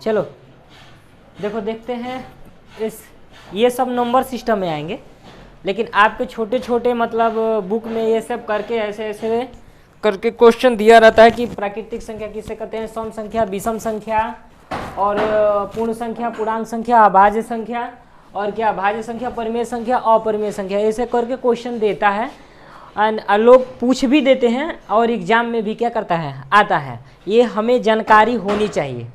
चलो देखो देखते हैं इस, ये सब नंबर सिस्टम में आएंगे, लेकिन आपके छोटे छोटे मतलब बुक में ये सब करके ऐसे ऐसे करके क्वेश्चन दिया रहता है कि प्राकृतिक संख्या किसे कहते हैं, सम संख्या, विषम संख्या और पूर्ण संख्या, पूर्णांक संख्या, अभाज्य संख्या और क्या भाज्य संख्या, परिमेय संख्या, अपरिमेय संख्या, ऐसे करके क्वेश्चन देता है। एंड लोग पूछ भी देते हैं और एग्जाम में भी क्या करता है, आता है। ये हमें जानकारी होनी चाहिए,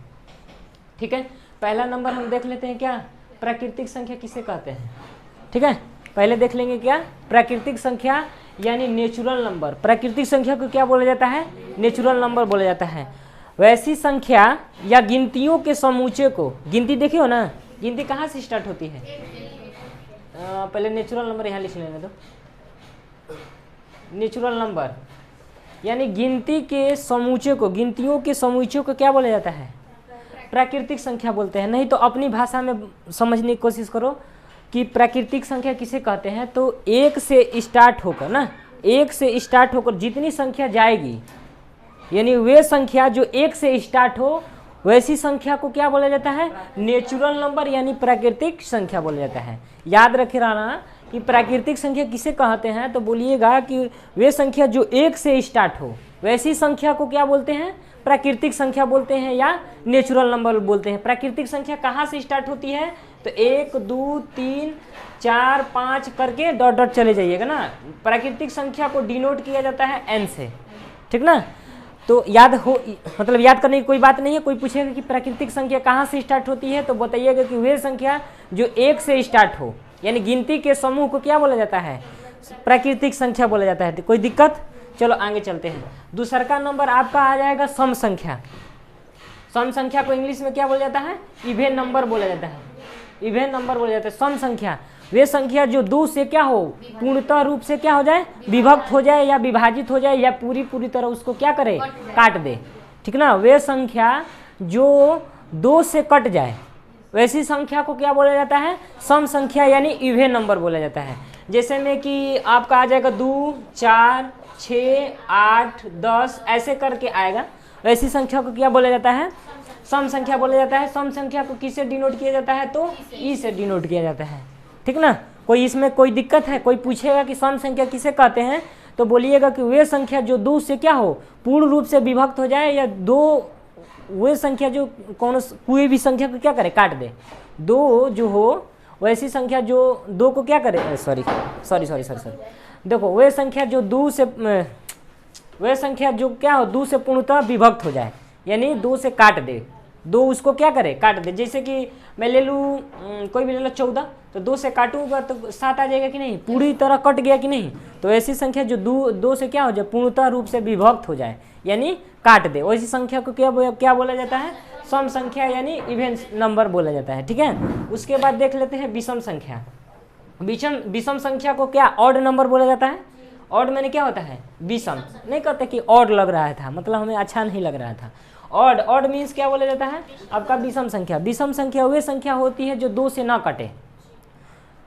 ठीक है। पहला नंबर हम देख लेते हैं, क्या प्राकृतिक संख्या किसे कहते हैं, ठीक है। पहले देख लेंगे क्या प्राकृतिक संख्या यानी नेचुरल नंबर। प्राकृतिक संख्या को क्या बोला जाता है, नेचुरल नंबर बोला जाता है। वैसी संख्या या गिनतियों के समूचे को, गिनती देखिए हो ना, गिनती कहाँ से स्टार्ट होती है, पहले नेचुरल नंबर यहाँ लिख लेने दो। नेचुरल नंबर यानी गिनती के समूचे को, गिनतियों के समूचे को क्या बोला जाता है, प्राकृतिक संख्या बोलते हैं। नहीं तो अपनी भाषा में समझने की कोशिश करो कि प्राकृतिक संख्या किसे कहते हैं। तो एक से स्टार्ट होकर ना, एक से स्टार्ट होकर जितनी संख्या जाएगी, यानी वे संख्या जो एक से स्टार्ट हो, वैसी संख्या को क्या बोला जाता है, नेचुरल नंबर यानी प्राकृतिक संख्या बोला जाता है। याद रखे रहना कि प्राकृतिक संख्या किसे कहते हैं, तो बोलिएगा कि वे संख्या जो एक से स्टार्ट हो, वैसी संख्या को क्या बोलते हैं, प्राकृतिक संख्या बोलते हैं या नेचुरल नंबर बोलते हैं। प्राकृतिक संख्या कहाँ से स्टार्ट होती है, तो 1 2 3 4 5 करके डॉट डॉट चले जाइएगा ना। प्राकृतिक संख्या को डिनोट किया जाता है n से, ठीक ना। तो याद हो, मतलब याद करने की कोई बात नहीं है। कोई पूछेगा कि प्राकृतिक संख्या कहाँ से स्टार्ट होती है, तो बताइएगा कि वे संख्या जो एक से स्टार्ट हो, यानी गिनती के समूह को क्या बोला जाता है, प्राकृतिक संख्या बोला जाता है। कोई दिक्कत, चलो आगे चलते हैं। दूसरा का नंबर आपका आ जाएगा सम संख्या। सम संख्या को इंग्लिश में क्या बोला जाता है, इवेन नंबर बोला जाता है, इवेन नंबर बोला जाता है। सम संख्या वे संख्या जो दो से क्या हो, पूर्णतः रूप से क्या हो जाए, विभक्त हो जाए या विभाजित हो जाए या पूरी तरह उसको क्या करे, काट दे, ठीक ना। वे संख्या जो दो से कट जाए, वैसी संख्या को क्या बोला जाता है, सम संख्या यानी इवेन नंबर बोला जाता है। जैसे में कि आपका आ जाएगा 2 4 6 8 10 ऐसे करके आएगा, वैसी संख्या को क्या बोला जाता है, सम संख्या बोला जाता है। सम संख्या को किससे डिनोट किया जाता है, तो ई से डिनोट किया जाता है, ठीक ना। कोई इसमें कोई दिक्कत है, कोई पूछेगा कि सम संख्या किसे कहते हैं, तो बोलिएगा कि वे संख्या जो दो से क्या हो, पूर्ण रूप से विभक्त हो जाए या दो, वे संख्या जो कोई भी संख्या को क्या करे, काट दे। दो जो हो वैसी संख्या जो दो को क्या करे, सॉरी देखो, वे संख्या जो दो से, वे संख्या जो क्या हो, दो से पूर्णतः विभक्त हो जाए, यानी दो से काट दे, दो उसको क्या करे, काट दे। जैसे कि मैं ले लूँ, कोई भी ले लो 14, तो 2 से काटूंगा तो 7 आ जाएगा कि नहीं, पूरी तरह कट गया कि नहीं। तो ऐसी संख्या जो दो से क्या हो जाए, पूर्णतः रूप से विभक्त हो जाए, यानी काट दे, वैसी संख्या को क्या बोला जाता है, सम संख्या यानी इवेन नंबर बोला जाता है, ठीक है। उसके बाद देख लेते हैं विषम संख्या। विषम संख्या को क्या ऑड नंबर बोला जाता है। ऑड मैंने क्या होता है, विषम, नहीं कहते कि ऑड लग रहा था, मतलब हमें अच्छा नहीं लग रहा था। ऑड, ऑड मीन्स क्या बोला जाता है, आपका विषम संख्या। विषम संख्या वे संख्या होती है जो दो से ना कटे,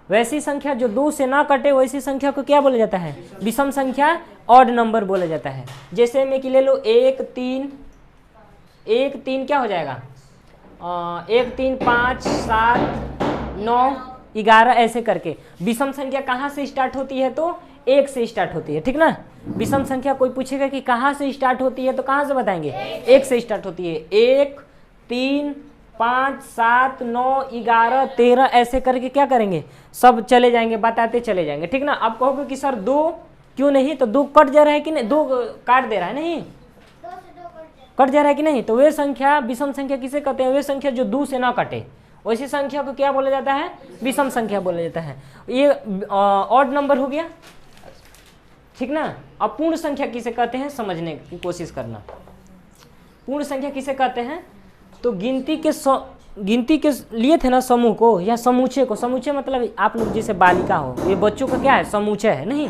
वैसी संख्या जो दो से ना कटे, वैसी संख्या को क्या बोला जाता है, विषम संख्या, ऑड नंबर बोला जाता है। जैसे में कि ले लो 1 3 क्या हो जाएगा, 1 3 5 7 9 11 ऐसे करके। विषम संख्या कहाँ से स्टार्ट होती है, तो 1 से स्टार्ट होती है, ठीक ना। विषम संख्या कोई पूछेगा कि कहाँ से स्टार्ट होती है, तो कहाँ से बताएंगे, 1 से स्टार्ट होती है। 1 3 5 7 9 11 13 ऐसे करके क्या करेंगे, सब चले जाएंगे, बताते चले जाएंगे, ठीक ना। आप कहोगे कि सर 2 क्यों नहीं, तो 2 कट जा रहा है कि नहीं, 2 काट दे रहा है, नहीं कट जा रहा है कि नहीं। तो वे संख्या, विषम संख्या किसे कहते हैं, वे संख्या जो 2 से ना कटे, वैसी संख्या को क्या बोला जाता है, विषम संख्या बोला जाता है। ये ऑड नंबर हो गया, ठीक ना। अब पूर्ण संख्या किसे कहते हैं, समझने की कोशिश करना। पूर्ण संख्या किसे कहते हैं, तो गिनती के लिए थे ना समूह को या समूचे को। समूचे मतलब आप लोग जैसे बालिका हो, ये बच्चों का क्या है, समूचे है, नहीं।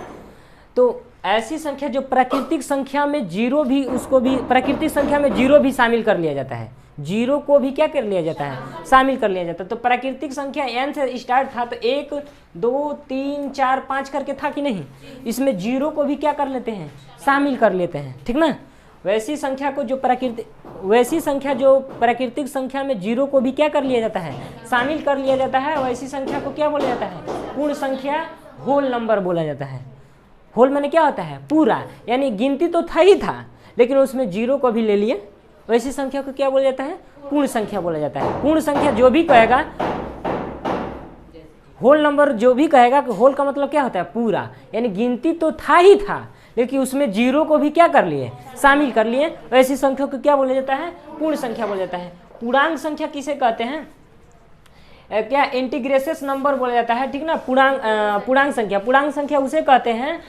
तो ऐसी संख्या जो प्राकृतिक संख्या में जीरो भी, उसको भी प्राकृतिक संख्या में जीरो भी शामिल कर लिया जाता है, जीरो को भी क्या कर लिया जाता है, शामिल कर लिया जाता है। तो प्राकृतिक संख्या n से स्टार्ट था, तो 1 2 3 4 5 करके था कि नहीं, इसमें जीरो को भी क्या कर लेते हैं, शामिल कर लेते हैं, ठीक ना। वैसी संख्या जो प्राकृतिक संख्या में जीरो को भी क्या कर लिया जाता है, शामिल कर लिया जाता है, वैसी संख्या को क्या बोला जाता है, पूर्ण संख्या, होल नंबर बोला जाता है। होल माने क्या होता है, पूरा, यानी गिनती तो था ही था लेकिन उसमें जीरो को भी ले लिए, वैसी संख्या को क्या बोला जाता है, पूर्ण संख्या बोला जाता है। पूर्ण संख्या जो भी कहेगा, होल नंबर जो भी कहेगा, कि होल का मतलब क्या होता है, पूरा, यानी गिनती तो था ही था लेकिन उसमें जीरो को भी क्या कर लिए, शामिल कर लिए, वैसी संख्या को क्या बोला जाता है, पूर्ण संख्या बोला जाता है। पूर्णांक संख्या किसे कहते हैं, क्या इंटीग्रेसेस नंबर बोला जाता है, ठीक ना। पूर्णांक संख्या उसे कहते हैं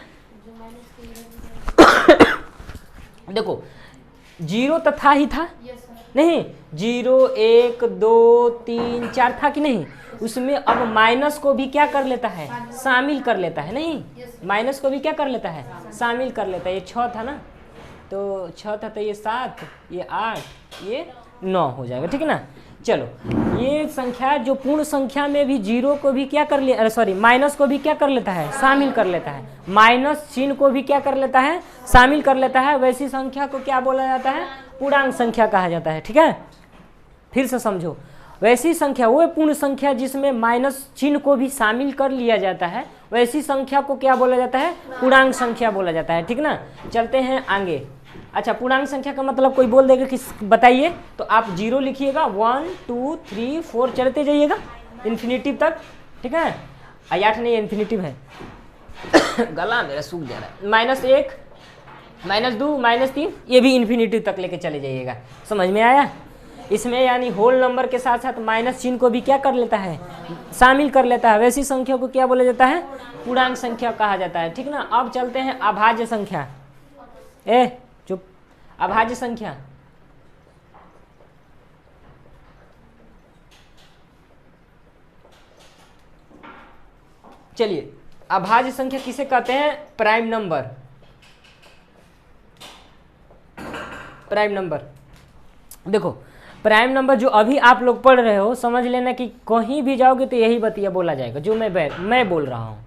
देखो जीरो तो था ही था, नहीं, 0 1 2 3 4 था कि नहीं, उसमें अब माइनस को भी क्या कर लेता है, शामिल कर लेता है, नहीं, माइनस को भी क्या कर लेता है, शामिल कर लेता है। ये 6 था ना, तो 6 था, तो ये 7, ये 8, ये 9 हो जाएगा, ठीक है ना। चलो, ये संख्या जो पूर्ण संख्या में भी जीरो को भी क्या कर लिया, सॉरी, माइनस को भी क्या कर लेता है, शामिल कर लेता है, माइनस चिन्ह को भी क्या कर लेता है, शामिल कर लेता है, वैसी संख्या को क्या बोला जाता है, पूर्णांक संख्या कहा जाता है, ठीक है। फिर से समझो, वैसी संख्या वो पूर्ण संख्या जिसमें माइनस चिन्ह को भी शामिल कर लिया जाता है, वैसी संख्या को क्या बोला जाता है, पूर्णांक संख्या बोला जाता है, ठीक ना। चलते हैं आगे। अच्छा, पूर्णांक संख्या का मतलब कोई बोल देगा कि बताइए, तो आप 0 लिखिएगा, 1 2 3 4 चलते जाइएगा इन्फिनिटिव तक, ठीक है। 8 नहीं, इन्फिनिटिव है गला मेरा सूख जा रहा है। -1 -2 -3, ये भी इन्फिनिटिव तक लेके चले जाइएगा। समझ में आया? इसमें यानी होल नंबर के साथ साथ माइनस चिन्ह को भी क्या कर लेता है, शामिल कर लेता है, वैसी संख्या को क्या बोला जाता है, पूर्णांक संख्या कहा जाता है, ठीक ना। अब चलते हैं अभाज्य संख्या। चुप, अभाज्य संख्या, चलिए, अभाज्य संख्या किसे कहते हैं, प्राइम नंबर। प्राइम नंबर देखो, प्राइम नंबर जो अभी आप लोग पढ़ रहे हो, समझ लेना कि कहीं भी जाओगे तो यही बतिया बोला जाएगा जो मैं बोल रहा हूँ।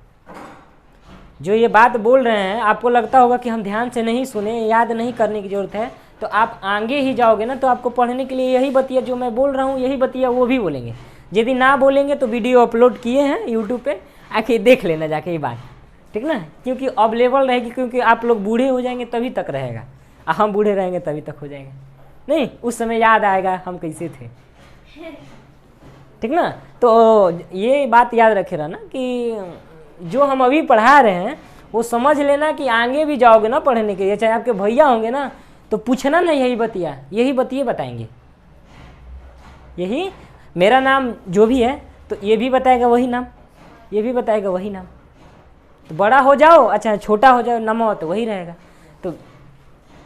जो ये बात बोल रहे हैं, आपको लगता होगा कि हम ध्यान से नहीं सुने, याद नहीं करने की जरूरत है, तो आप आगे ही जाओगे ना, तो आपको पढ़ने के लिए यही बतिया जो मैं बोल रहा हूँ, यही बतिया वो भी बोलेंगे। यदि ना बोलेंगे तो वीडियो अपलोड किए हैं यूट्यूब पे, आके देख लेना जाके ये बात, ठीक ना। क्योंकि अवेलेबल रहेगी, क्योंकि आप लोग बूढ़े हो जाएंगे तभी तक रहेगा, और हम बूढ़े रहेंगे तभी तक हो जाएगा, नहीं उस समय याद आएगा हम कैसे थे, ठीक ना। तो ये बात याद रखे रहना कि जो हम अभी पढ़ा रहे हैं वो समझ लेना कि आगे भी जाओगे ना पढ़ने के लिए, चाहे आपके भैया होंगे ना, तो पूछना ना यही बतिए बताएंगे। यही मेरा नाम जो भी है तो ये भी बताएगा वही नाम, ये भी बताएगा वही नाम। तो बड़ा हो जाओ, अच्छा छोटा हो जाओ, नाम हो तो वही रहेगा, तो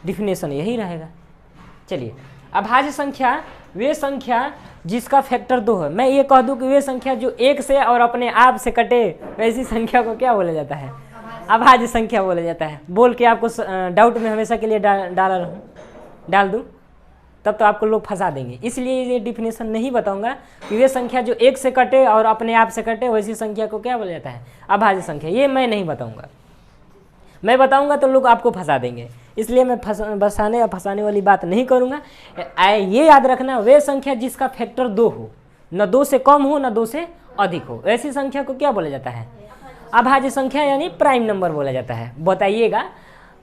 डिफिनेशन यही रहेगा। चलिए, अभाज्य संख्या वे संख्या जिसका फैक्टर 2 है। मैं ये कह दूं कि वे संख्या जो 1 से और अपने आप से कटे, वैसी संख्या को क्या बोला जाता है, अभाज्य संख्या बोला जाता है। बोल के आपको डाउट में हमेशा के लिए डाल दूं, तब तो आपको लोग फंसा देंगे, इसलिए ये डिफिनेशन नहीं बताऊंगा कि वे संख्या जो 1 से कटे और अपने आप से कटे, वैसी संख्या को क्या बोला जाता है, अभाज्य संख्या। ये मैं नहीं बताऊंगा, मैं बताऊंगा तो लोग आपको फंसा देंगे, इसलिए मैं फंसाने या फंसाने वाली बात नहीं करूंगा। ये याद रखना, वे संख्या जिसका फैक्टर 2 हो, न 2 से कम हो न 2 से अधिक हो, ऐसी संख्या को क्या बोला जाता है, अभाज्य संख्या यानी प्राइम नंबर बोला जाता है। बताइएगा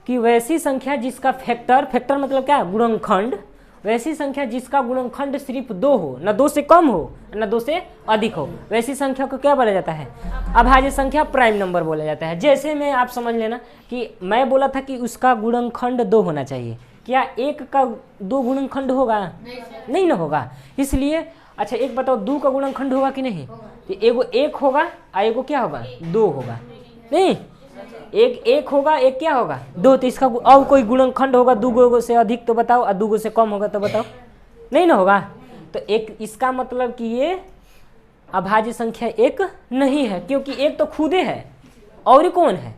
कि वैसी संख्या जिसका फैक्टर मतलब क्या, गुणनखंड, वैसी संख्या जिसका गुणनखंड सिर्फ 2 हो, न 2 से कम हो न 2 से अधिक हो, वैसी संख्या को क्या बोला जाता है, अभाज्य संख्या, प्राइम नंबर बोला जाता है। जैसे में आप समझ लेना कि मैं बोला था कि उसका गुणनखंड 2 होना चाहिए, क्या 1 का 2 गुणनखंड होगा, नहीं ना होगा, इसलिए अच्छा एक बताओ 2 का गुणनखंड होगा कि नहीं, तो एगो 1 होगा और एगो क्या होगा, 2 होगा, नहीं एक होगा, एक क्या होगा, 2, तो इसका और कोई गुणनखंड होगा 2 से अधिक तो बताओ, और 2 से कम होगा तो बताओ, नहीं ना होगा। तो एक, इसका मतलब कि ये अभाज्य संख्या 1 नहीं है, क्योंकि 1 तो खुदे है, और कौन है,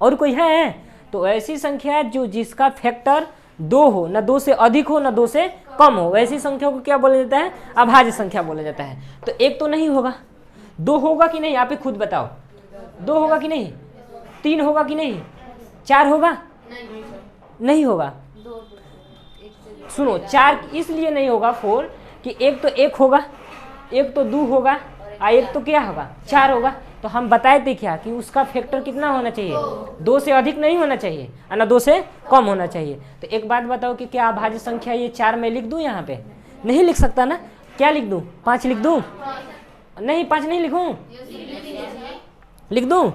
और कोई है। तो ऐसी संख्या जो जिसका फैक्टर 2 हो, न 2 से अधिक हो न 2 से कम हो, वैसी संख्या को क्या बोला जाता है, अभाज्य संख्या बोला जाता है। तो 1 तो नहीं होगा, 2 होगा कि नहीं, आप ही खुद बताओ, 2 होगा कि नहीं, 3 होगा कि नहीं, 4 होगा, नहीं होगा, सुनो, 4 इसलिए नहीं होगा 4 कि एक तो 1 होगा, एक तो 2 होगा और एक तो क्या होगा 4 होगा। तो हम बताए थे क्या कि उसका फैक्टर कितना होना चाहिए, 2 से अधिक नहीं होना चाहिए और ना 2 से कम होना चाहिए। तो एक बात बताओ कि क्या अभाज्य संख्या ये 4 मैं लिख दूं? यहाँ पे नहीं लिख सकता ना, क्या लिख दूं? 5 लिख दूं? नहीं 5 नहीं लिखूं, लिख दूं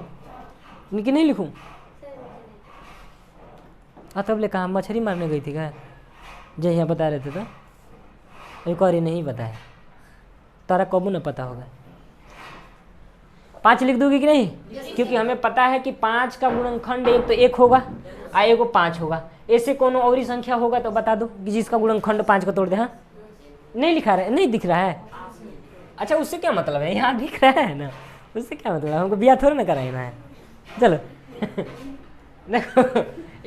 कि नहीं लिखूं? तब ले कहा मछली मारने गई थी क्या? जय यहाँ बता रहे थे तो एक और ही नहीं बताया, तारा कबू ना पता होगा। 5 लिख दूंगी कि नहीं? क्योंकि हमें पता है कि 5 का गुणनखंड एक तो 1 होगा और एगो 5 होगा। ऐसे कोनो और ही संख्या होगा तो बता दो कि जिसका गुणनखंड 5 को तोड़ दे। हाँ नहीं लिखा रहा है, नहीं दिख रहा है। अच्छा उससे क्या मतलब है, यहाँ दिख रहा है ना, उससे क्या मतलब है, हमको बिया थोड़ा ना कराना है। चलो देखो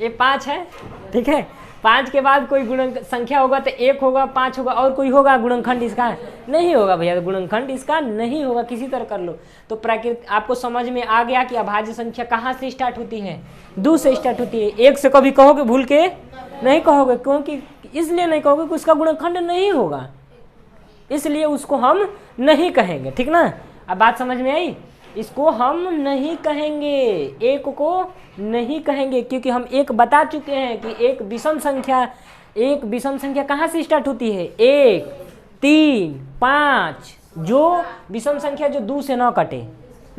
ये 5 है, ठीक है। 5 के बाद कोई गुणन संख्या होगा तो 1 होगा, 5 होगा और कोई होगा गुणनखंड इसका? नहीं होगा भैया, गुणनखंड इसका नहीं होगा, किसी तरह कर लो। तो प्राकृत आपको समझ में आ गया कि अभाज्य संख्या कहाँ से स्टार्ट होती है? 2 से स्टार्ट होती है। 1 से कभी कहोगे भूल के? नहीं कहोगे, क्योंकि इसलिए नहीं कहोगे कि उसका गुणनखंड नहीं होगा, इसलिए उसको हम नहीं कहेंगे, ठीक ना। अब बात समझ में आई? इसको हम नहीं कहेंगे, 1 को नहीं कहेंगे, क्योंकि हम 1 बता चुके हैं कि एक विषम संख्या कहाँ से स्टार्ट होती है? 1, 3, 5, जो विषम संख्या जो 2 से न कटे।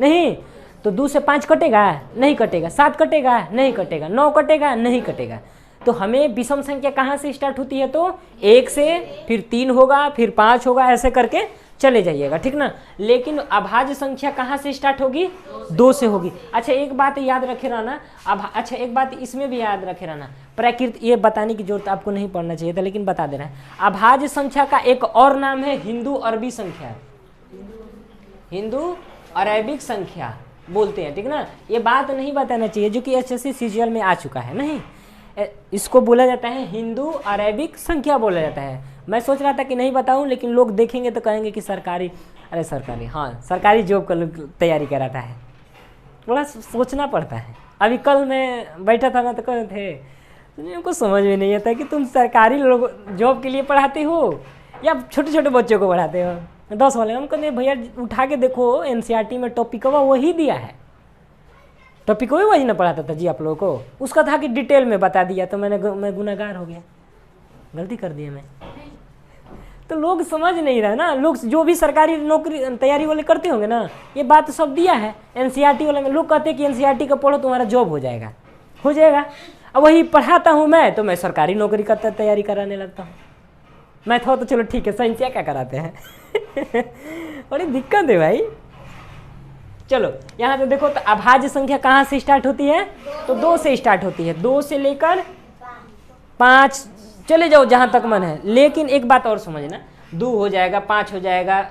नहीं तो 2 से 5 कटेगा? नहीं कटेगा। 7 कटेगा? नहीं कटेगा। 9 कटेगा? नहीं कटेगा। तो हमें विषम संख्या कहाँ से स्टार्ट होती है? तो 1 से, फिर 3 होगा, फिर 5 होगा, ऐसे करके चले जाइएगा, ठीक ना। लेकिन अभाज्य संख्या कहाँ से स्टार्ट होगी? 2 से होगी। अच्छा एक बात याद रखे रहना, अच्छा एक बात इसमें भी याद रखे रहना, प्राकृत ये बताने की जरूरत आपको नहीं पड़ना चाहिए था, लेकिन बता दे रहे हैं। अभाज्य संख्या का एक और नाम है हिंदू अरबी संख्या, हिंदू अरेबिक संख्या बोलते हैं, ठीक ना। ये बात नहीं बताना चाहिए, जो कि एचएससी सीजीएल में आ चुका है। नहीं, इसको बोला जाता है हिंदू अरेबिक संख्या बोला जाता है। मैं सोच रहा था कि नहीं बताऊं, लेकिन लोग देखेंगे तो कहेंगे कि सरकारी, अरे सरकारी, हाँ सरकारी जॉब का तैयारी कराता है, थोड़ा सोचना पड़ता है। अभी कल मैं बैठा था ना तो कह रहे थे उनको समझ में नहीं आता कि तुम सरकारी लोग जॉब के लिए पढ़ाते हो या छोटे छोटे बच्चों को पढ़ाते हो। 10 वाले हम कहते भैया उठा के देखो एनसीईआरटी में टॉपिक वही दिया है, टॉपिक वही ना पढ़ाता था जी आप लोगों को, उसका था कि डिटेल में बता दिया, तो मैं गुनाहगार हो गया, गलती कर दिया मैं। तो लोग समझ नहीं रहे ना, लोग जो भी सरकारी नौकरी तैयारी वाले करते होंगे ना, ये बात सब दिया है एनसीईआरटी वाले में। लोग कहते हैं कि एनसीईआरटी का पढ़ो तुम्हारा जॉब हो जाएगा, हो जाएगा। अब वही पढ़ाता हूँ मैं, तो मैं सरकारी नौकरी का तैयारी कराने लगता हूँ। मैं था तो चलो ठीक है, साइंसिया क्या कराते हैं बड़ी दिक्कत है भाई। चलो यहाँ पे देखो, तो अभाज्य संख्या कहाँ से स्टार्ट होती है? तो 2 से स्टार्ट होती है, 2 से लेकर 5 चले जाओ जहाँ तक मन है। लेकिन एक बात और समझना, 2 हो जाएगा, 5 हो जाएगा,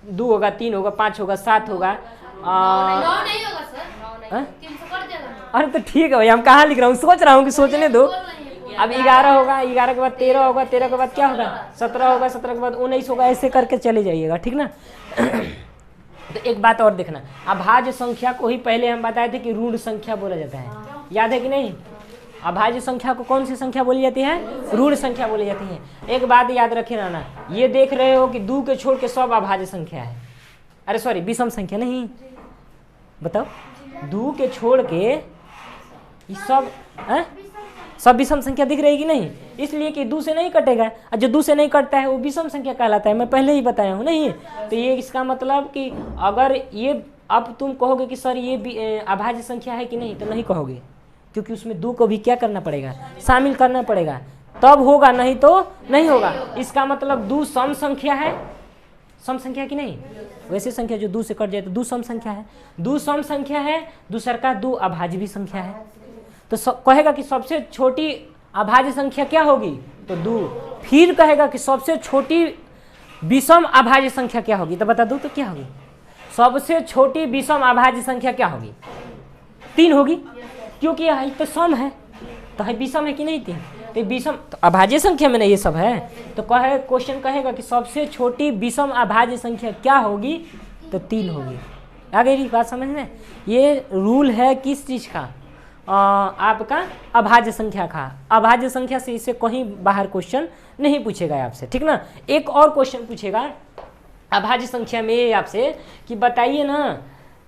2 होगा, 3 होगा, 5 होगा, 7 होगा, 9 नहीं होगा सर, 300 कर देगा। अरे तो ठीक है भाई, हम कहाँ लिख रहा हूँ, सोच रहा हूँ कि सोचने दो। अब 11 होगा, 11 के बाद 13 होगा, 13 के बाद क्या होगा? 17 होगा, 17 के बाद 19 होगा, ऐसे करके चले जाइएगा, ठीक ना। तो एक बात और देखना, अभाज्य संख्या को ही पहले हम बताए थे कि ऋण संख्या बोला जाता है, याद है कि नहीं? अभाज्य संख्या को कौन सी संख्या बोली जाती है? ऋण संख्या बोली जाती है। एक बात याद रखे ना, ये देख रहे हो कि 2 के छोड़ के सब अभाज्य संख्या है, अरे सॉरी विषम संख्या नहीं, बताओ 2 के छोड़ के ये सब विषम संख्या दिख रही कि नहीं? इसलिए कि 2 से नहीं कटेगा, और जो 2 से नहीं कटता है वो विषम संख्या कहलाता है, मैं पहले ही बताया हूँ। नहीं तो ये इसका मतलब कि अगर ये अब तुम कहोगे कि सर ये अभाज्य संख्या है कि नहीं, तो नहीं कहोगे, क्योंकि उसमें 2 को भी क्या करना पड़ेगा? शामिल करना पड़ेगा, तब होगा, नहीं तो नहीं होगा। इसका मतलब 2 सम संख्या है, सम संख्या कि नहीं? वैसे संख्या जो 2 से कट जाए तो 2 सम संख्या है, 2 सम संख्या है, दूसरा का 2 अभाज्य भी संख्या है। तो कहेगा कि सबसे छोटी अभाज्य संख्या क्या होगी? तो 2। फिर कहेगा कि सबसे छोटी विषम अभाज्य संख्या क्या होगी? तो बता दो तो क्या होगी? सबसे छोटी विषम अभाज्य संख्या क्या होगी? 3 होगी, क्योंकि यह तो सम है, तो है विषम है कि नहीं? 3 तो विषम, तो अभाज्य संख्या में नहीं ये सब है। तो क्वेश्चन कहेगा कि सबसे छोटी विषम अभाज्य संख्या क्या होगी? तो 3 होगी। आ गई बात समझ में? ये रूल है किस चीज़ का? आपका अभाज्य संख्या का। अभाज्य संख्या से इससे कहीं बाहर क्वेश्चन नहीं पूछेगा आपसे, ठीक ना। एक और क्वेश्चन पूछेगा अभाज्य संख्या में आपसे कि बताइए ना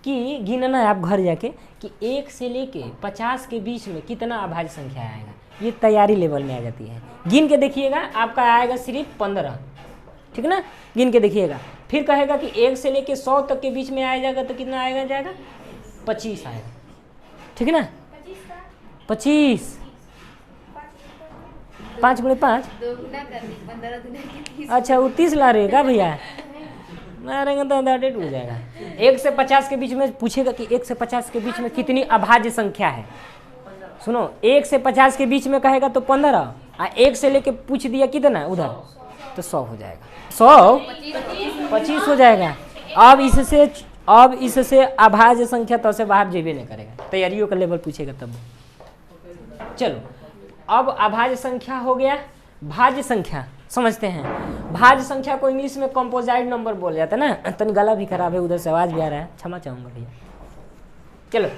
कि गिनना है आप घर जाके कि 1 से लेके 50 के बीच में कितना अभाज्य संख्या आएगा। ये तैयारी लेवल में आ जाती है। गिन के देखिएगा, आपका आएगा सिर्फ 15, ठीक ना। गिन के देखिएगा, फिर कहेगा कि 1 से लेके 100 तक के बीच में आ जाएगा तो कितना आएगा जाएगा 25 आएगा, ठीक है ना। 25 5 गुणे 5 अच्छा वो 30 ला रहेगा भैया, मारेंगे तो दाढ़ी टूट जाएगा। 1 से 50 के बीच में पूछेगा कि 1 से 50 के बीच में कितनी अभाज्य संख्या है। सुनो, 1 से 50 के बीच में कहेगा तो 15, 1 से लेके पूछ दिया कितना उधर तो 100 हो जाएगा। 100 25 हो जाएगा। अब इससे अभाज्य संख्या तो से बाहर जेबे नहीं करेगा, तैयारियों का लेवल पूछेगा तब। चलो अब अभाज्य संख्या हो गया। भाज्य संख्या समझते हैं। भाज्य संख्या को इंग्लिश में कंपोजिट नंबर बोल जाता है ना। तन गला भी खराब है, उधर से आवाज भी आ रहा है, क्षमा चाहूंगा भैया। चलो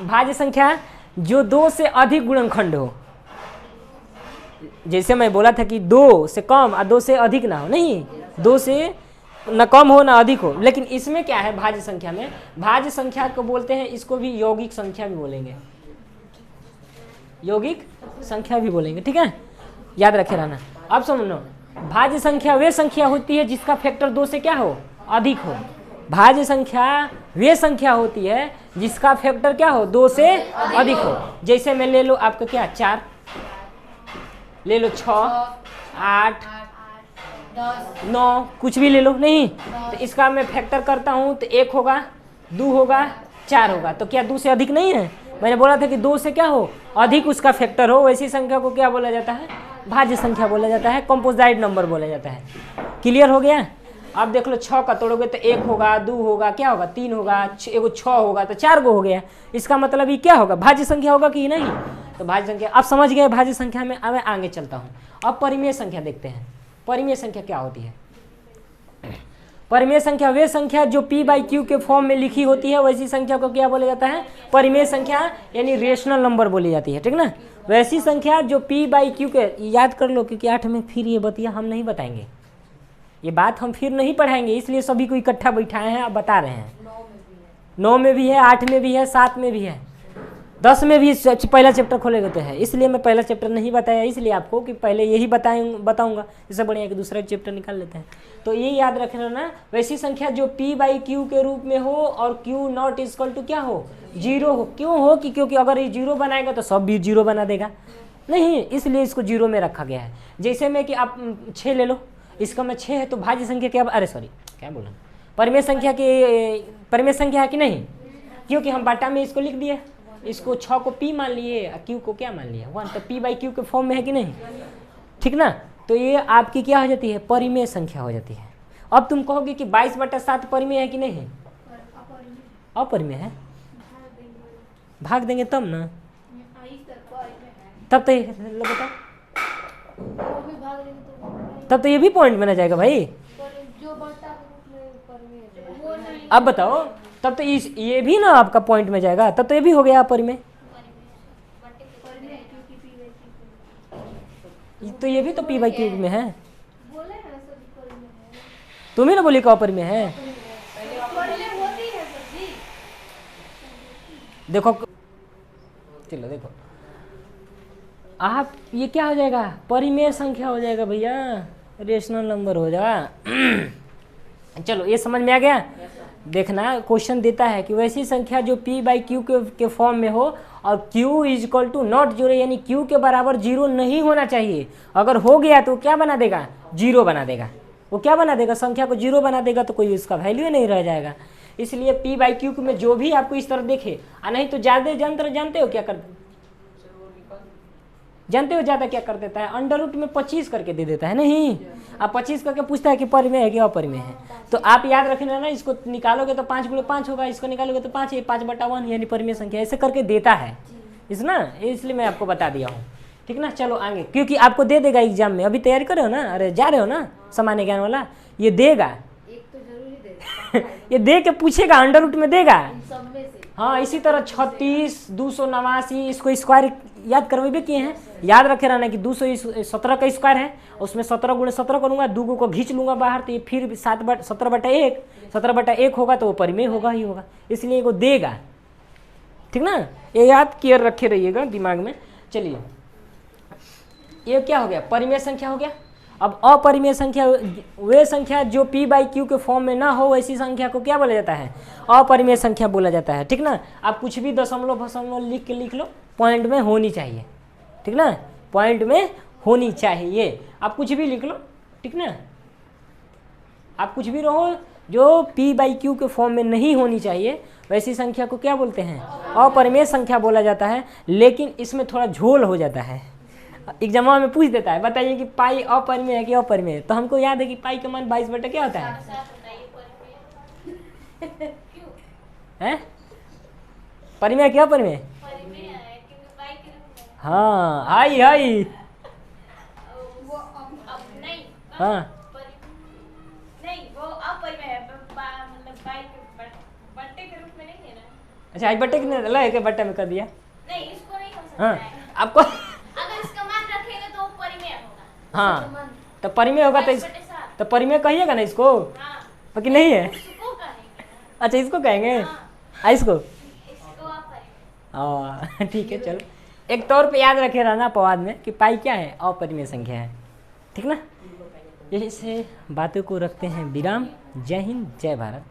भाज्य संख्या जो 2 से अधिक गुणनखंड हो। जैसे मैं बोला था कि 2 से कम और 2 से अधिक ना हो, नहीं 2 से न कम हो ना अधिक हो। लेकिन इसमें क्या है भाज्य संख्या में, भाज्य संख्या को बोलते हैं, इसको भी यौगिक संख्या भी बोलेंगे, यौगिक संख्या भी बोलेंगे, ठीक है, याद रखे रहना। अब समझो, भाज्य संख्या वे संख्या होती है जिसका फैक्टर 2 से क्या हो अधिक हो। भाज्य संख्या वे संख्या होती है जिसका फैक्टर क्या हो 2 से अधिक हो। जैसे मैं ले लो आपका क्या 4, ले लो 6, 8, 9, कुछ भी ले लो, नहीं तो इसका मैं फैक्टर करता हूँ तो 1 होगा, 2 होगा, 4 होगा। तो क्या 2 से अधिक नहीं है। मैंने बोला था कि 2 से क्या हो अधिक उसका फैक्टर हो, वैसी संख्या को क्या बोला जाता है भाज्य संख्या बोला जाता है, कंपोजिट नंबर बोला जाता है। क्लियर हो गया। अब देख लो 6 का तोड़ोगे तो 1 होगा, 2 होगा, क्या होगा 3 होगा, एगो 6 होगा तो 4 गो हो गया। इसका मतलब ये क्या होगा भाज्य संख्या होगा कि नहीं। तो भाज्य संख्या अब समझ गए भाज्य संख्या में। अब मैं आगे चलता हूँ। अब परिमेय संख्या देखते हैं। परिमेय संख्या क्या होती है। परिमेय संख्या वे संख्या जो p/q के फॉर्म में लिखी होती है, वैसी संख्या को क्या बोला जाता है परिमेय संख्या, यानी रेशनल नंबर बोली जाती है, ठीक ना। वैसी संख्या जो p/q के, याद कर लो क्योंकि 8 में फिर ये बतिया हम नहीं बताएंगे, ये बात हम फिर नहीं पढ़ाएंगे, इसलिए सभी को इकट्ठा बैठाए हैं, अब बता रहे हैं। 9 में भी है, 8 में भी है, 7 में भी है, 10 में भी पहला चैप्टर खोलेगा तो है। इसलिए मैं पहला चैप्टर नहीं बताया, इसलिए आपको कि पहले यही बताऊंगा। इससे बढ़िया कि दूसरा चैप्टर निकाल लेते हैं। तो ये याद रखना ना, वैसी संख्या जो p/q के रूप में हो और q नॉट इक्वल टू क्या हो 0 हो। क्यों हो कि क्योंकि अगर ये 0 बनाएगा तो सब भी 0 बना देगा, नहीं इसलिए इसको 0 में रखा गया है। जैसे में कि आप 6 ले लो, इसका मैं 6 है तो भाज्य संख्या क्या, अरे सॉरी क्या बोला, परिमेय संख्या की परिमेय संख्या है कि नहीं, क्योंकि हम बाटा में इसको लिख दिए, इसको 6 को p मान लिए और q को क्या मान लिया 1, तो p/q के फॉर्म में है कि नहीं, ठीक ना। तो ये आपकी क्या हो जाती है परिमेय संख्या हो जाती है। अब तुम कहोगे कि 22/7 परिमेय है कि नहीं है, अपरिमेय है, भाग देंगे तब ना, तब तो बता, तब तो ये भी पॉइंट बना जाएगा भाई। अब बताओ, तब तो ये भी ना आपका पॉइंट में जाएगा, तब तो ये भी हो गया अपरिमेय। तो ये भी तो p/q में है, तुम्हें ना बोली अपरिमेय है। देखो चलो देखो, आप ये क्या हो जाएगा परिमेय संख्या हो जाएगा भैया, रेशनल नंबर हो जाएगा। चलो ये समझ में आ गया। देखना क्वेश्चन देता है कि वैसी संख्या जो p/q के फॉर्म में हो और q इक्वल टू नॉट 0, यानी q के बराबर 0 नहीं होना चाहिए। अगर हो गया तो क्या बना देगा 0 बना देगा, वो क्या बना देगा संख्या को 0 बना देगा, तो कोई उसका वैल्यू ही नहीं रह जाएगा। इसलिए p/q में जो भी आपको इस तरह देखे, नहीं तो ज़्यादा यंत्र जानते हो क्या कर, जानते हो ज़्यादा क्या कर देता है अंडर रूट में 25 करके दे देता है, नहीं अब 25 करके पूछता है कि परिमेय है कि अपरिमेय है। तो आप याद रखना ना, इसको निकालोगे तो 5 × 5 होगा, इसको निकालोगे तो 5 है, 5/1 यानी परिमेय संख्या, ऐसे करके देता है इस ना, इसलिए मैं आपको बता दिया हूँ, ठीक ना। चलो आगे, क्योंकि आपको दे देगा एग्जाम में, अभी तैयारी कर रहे हो ना, अरे जा रहे हो ना सामान्य ज्ञान वाला, ये देगा, ये दे के पूछेगा अंडर रूट में देगा, हाँ इसी तरह 36, 289 इसको स्क्वायर याद करवे किए हैं। याद रखे रहना कि 217 का स्क्वायर है, उसमें 17 गुणे 17 करूँगा, 2 को घींच लूँगा बाहर, तो ये फिर 17/1, 17/1 होगा तो वो परिमेय होगा ही होगा, इसलिए वो देगा। ठीक ना, ये याद किए रखे रहिएगा दिमाग में। चलिए ये क्या हो गया, परिमेय संख्या हो गया। अब अपरिमेय संख्या, वे संख्या जो p/q के फॉर्म में ना हो वैसी संख्या को क्या बोला जाता है, अपरिमेय संख्या बोला जाता है। ठीक ना, आप कुछ भी दशमलव लिख लो, पॉइंट में होनी चाहिए। ठीक ना, पॉइंट में होनी चाहिए, आप कुछ भी लिख लो। ठीक ना, आप कुछ भी रहो, जो p/q के फॉर्म में नहीं होनी चाहिए वैसी संख्या को क्या बोलते हैं, अपरिमेय संख्या बोला जाता है। लेकिन इसमें थोड़ा झोल हो जाता है, एग्जाम में पूछ देता है, बताइए कि पाई अपरिमेय है कि अपरिमेय है, तो हमको याद है कि पाई का मान 22 क्या होता है, हैं? परिमेय क्या अपरिमेय? हाँ हाई हाई, हाँ अच्छा आज बट्टे कितने ला के बट्टे में कर दिया, नहीं इसको नहीं हो सकता हाँ है। आपको अगर इसका मान रखेंगे तो वो परिमेय होगा। हाँ तो परिमेय होगा तो 22/7। तो परिमेय कहिएगा ना इसको, हाँ बाकी नहीं है। इसको कहेंगे। अच्छा इसको कहेंगे, हाँ। इसको इसको आप परिमेय। ठीक है चलो, एक तौर पे याद रखे रहना अपवाद में कि पाई क्या है, अपरिमेय संख्या है। ठीक ना, यही से बातों को रखते हैं विराम। जय हिंद, जय भारत।